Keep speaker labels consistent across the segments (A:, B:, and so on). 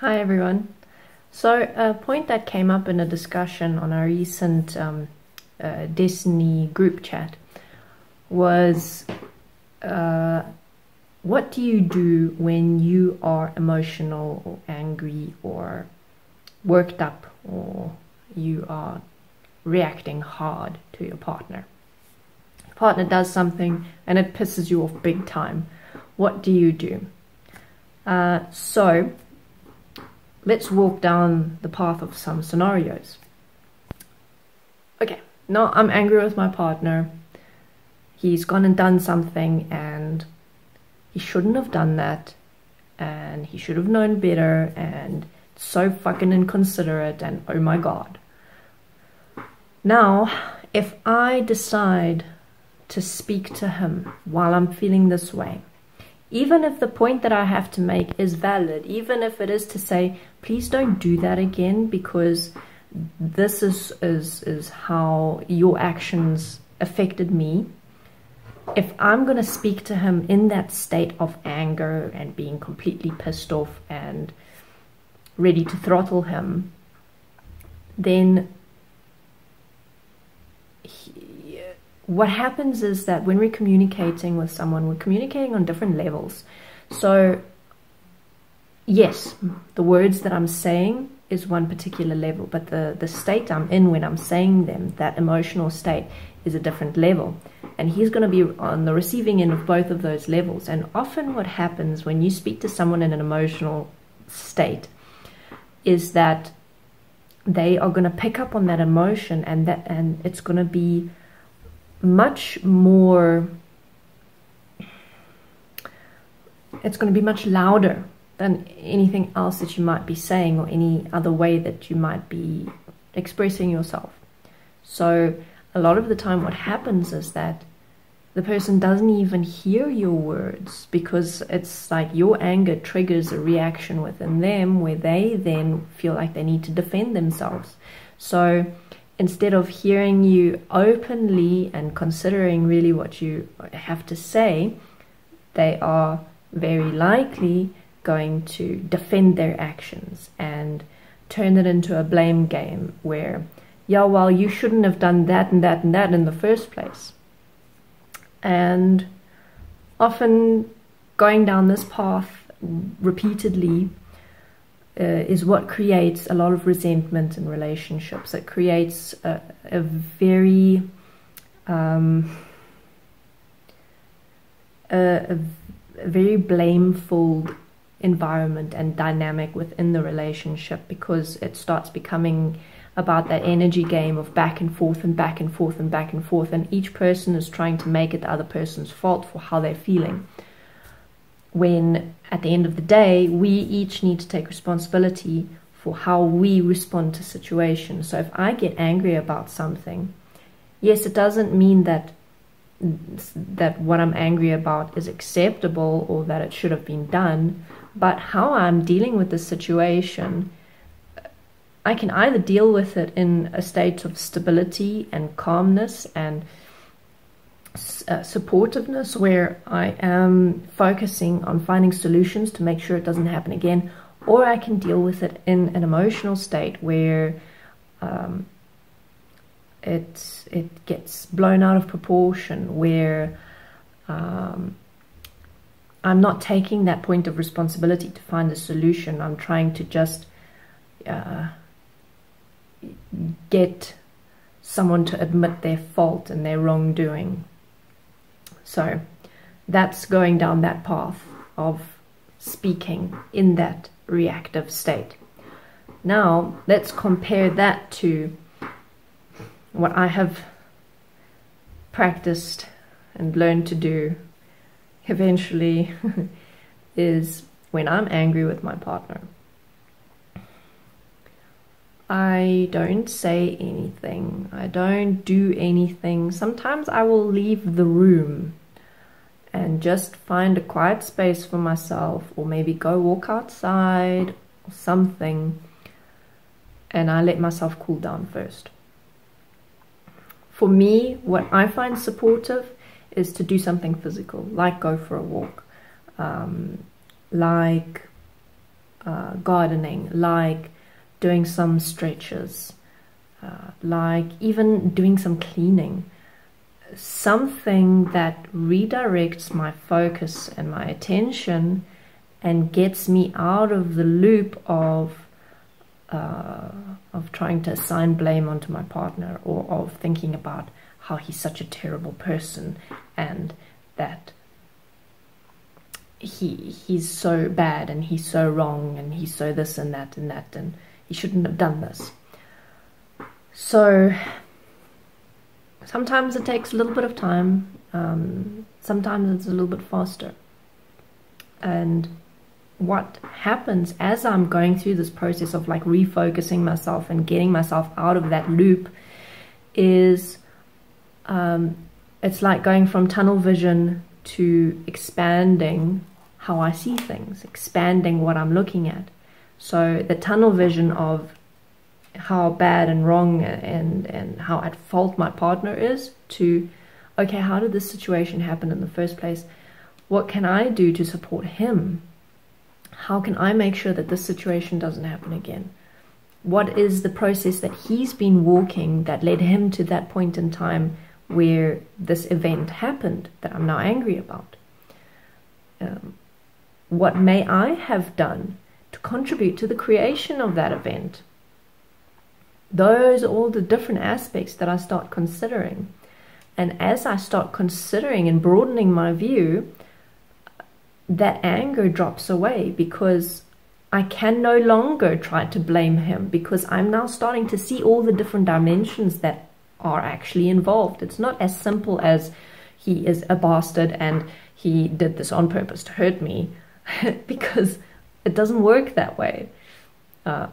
A: Hi everyone. So a point that came up in a discussion on our recent Destiny group chat was what do you do when you are emotional or angry or worked up, or you are reacting hard to your partner? Your partner does something and it pisses you off big time. What do you do? So let's walk down the path of some scenarios. Okay, now I'm angry with my partner. He's gone and done something and he shouldn't have done that, and he should have known better, and it's so fucking inconsiderate, and oh my god. Now, if I decide to speak to him while I'm feeling this way, even if the point that I have to make is valid, even if it is to say, please don't do that again because this is how your actions affected me. If I'm going to speak to him in that state of anger and being completely pissed off and ready to throttle him, then what happens is that when we're communicating with someone, we're communicating on different levels. So yes, the words that I'm saying is one particular level, but the state I'm in when I'm saying them, that emotional state, is a different level. And he's going to be on the receiving end of both of those levels. And often what happens when you speak to someone in an emotional state is that they are going to pick up on that emotion, and it's going to be much more, it's going to be much louder than anything else that you might be saying or any other way that you might be expressing yourself. So a lot of the time what happens is that the person doesn't even hear your words, because it's like your anger triggers a reaction within them where they then feel like they need to defend themselves. So instead of hearing you openly and considering really what you have to say, they are very likely going to defend their actions and turn it into a blame game where, yeah, well, you shouldn't have done that and that and that in the first place. And often going down this path repeatedly is what creates a lot of resentment in relationships. It creates a very very blameful environment and dynamic within the relationship, because it starts becoming about that energy game of back and forth and back and forth and back and forth, and each person is trying to make it the other person's fault for how they're feeling, when at the end of the day we each need to take responsibility for how we respond to situations. So if I get angry about something, yes, it doesn't mean that what I'm angry about is acceptable or that it should have been done, but how I'm dealing with the situation, I can either deal with it in a state of stability and calmness and supportiveness, where I am focusing on finding solutions to make sure it doesn't happen again, or I can deal with it in an emotional state where it gets blown out of proportion, where I'm not taking that point of responsibility to find a solution. I'm trying to just get someone to admit their fault and their wrongdoing. So that's going down that path of speaking in that reactive state. Now let's compare that to what I have practiced and learned to do eventually is when I'm angry with my partner, I don't say anything. I don't do anything. Sometimes I will leave the room and just find a quiet space for myself, or maybe go walk outside or something, and I let myself cool down first. For me, what I find supportive is to do something physical, like go for a walk, like gardening, like doing some stretches, like even doing some cleaning. Something that redirects my focus and my attention and gets me out of the loop of trying to assign blame onto my partner, or of thinking about how he's such a terrible person and that he's so bad and he's so wrong and he's so this and that and he shouldn't have done this. So sometimes it takes a little bit of time, sometimes it's a little bit faster. And what happens as I'm going through this process of like refocusing myself and getting myself out of that loop is it's like going from tunnel vision to expanding how I see things, expanding what I'm looking at. So the tunnel vision of how bad and wrong and how at fault my partner is, to, okay, how did this situation happen in the first place? What can I do to support him? How can I make sure that this situation doesn't happen again? What is the process that he's been walking that led him to that point in time where this event happened that I'm now angry about? What may I have done to contribute to the creation of that event? Those are all the different aspects that I start considering. And as I start considering and broadening my view, that anger drops away, because I can no longer try to blame him, because I'm now starting to see all the different dimensions that are actually involved. It's not as simple as he is a bastard and he did this on purpose to hurt me, because it doesn't work that way.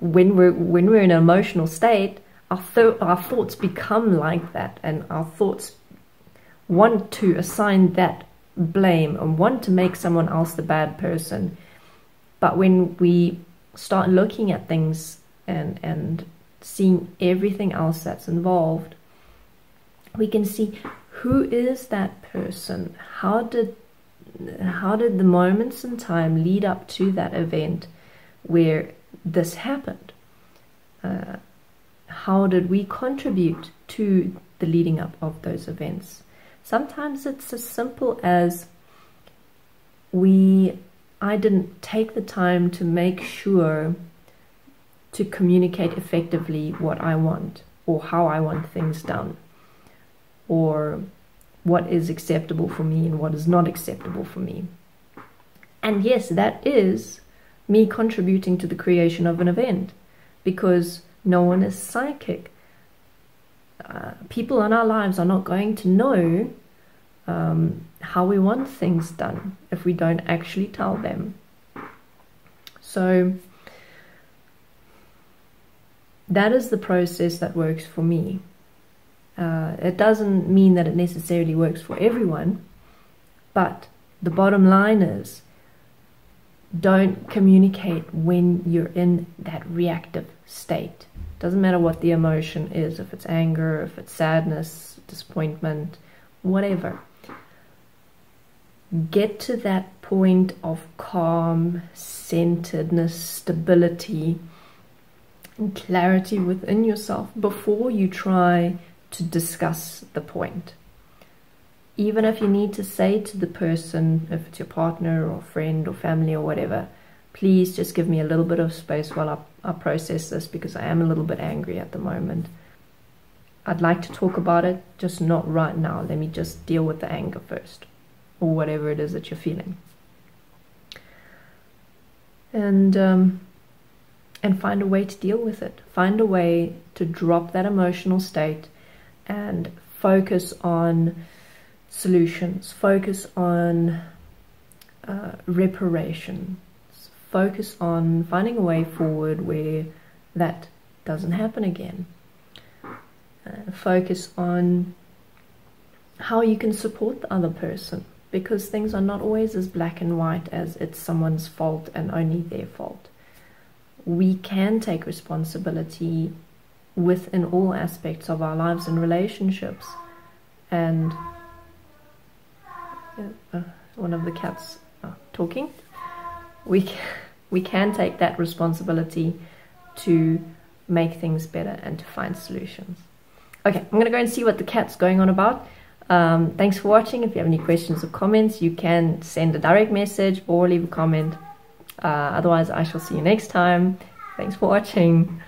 A: When we're in an emotional state, our thoughts become like that, and our thoughts want to assign that blame and want to make someone else the bad person. But when we start looking at things and seeing everything else that's involved, we can see, who is that person? How did the moments in time lead up to that event where this happened? How did we contribute to the leading up of those events? Sometimes it's as simple as I didn't take the time to make sure to communicate effectively what I want, or how I want things done, or what is acceptable for me and what is not acceptable for me. And yes, that is me contributing to the creation of an event, because no one is psychic. People in our lives are not going to know how we want things done if we don't actually tell them. So that is the process that works for me. It doesn't mean that it necessarily works for everyone, but the bottom line is, don't communicate when you're in that reactive state. Doesn't matter what the emotion is, if it's anger, if it's sadness, disappointment, whatever. Get to that point of calm, centeredness, stability, and clarity within yourself before you try to discuss the point. Even if you need to say to the person, if it's your partner or friend or family or whatever, please just give me a little bit of space while I process this, because I am a little bit angry at the moment. I'd like to talk about it, just not right now. Let me just deal with the anger first, or whatever it is that you're feeling. And find a way to deal with it. Find a way to drop that emotional state and focus on solutions, focus on reparation, focus on finding a way forward where that doesn't happen again. Focus on how you can support the other person, because things are not always as black and white as it's someone's fault and only their fault. We can take responsibility within all aspects of our lives and relationships. And one of the cats talking. We we can take that responsibility to make things better and to find solutions. Okay, I'm going to go and see what the cat's going on about. Thanks for watching. If you have any questions or comments, you can send a direct message or leave a comment. Otherwise, I shall see you next time. Thanks for watching.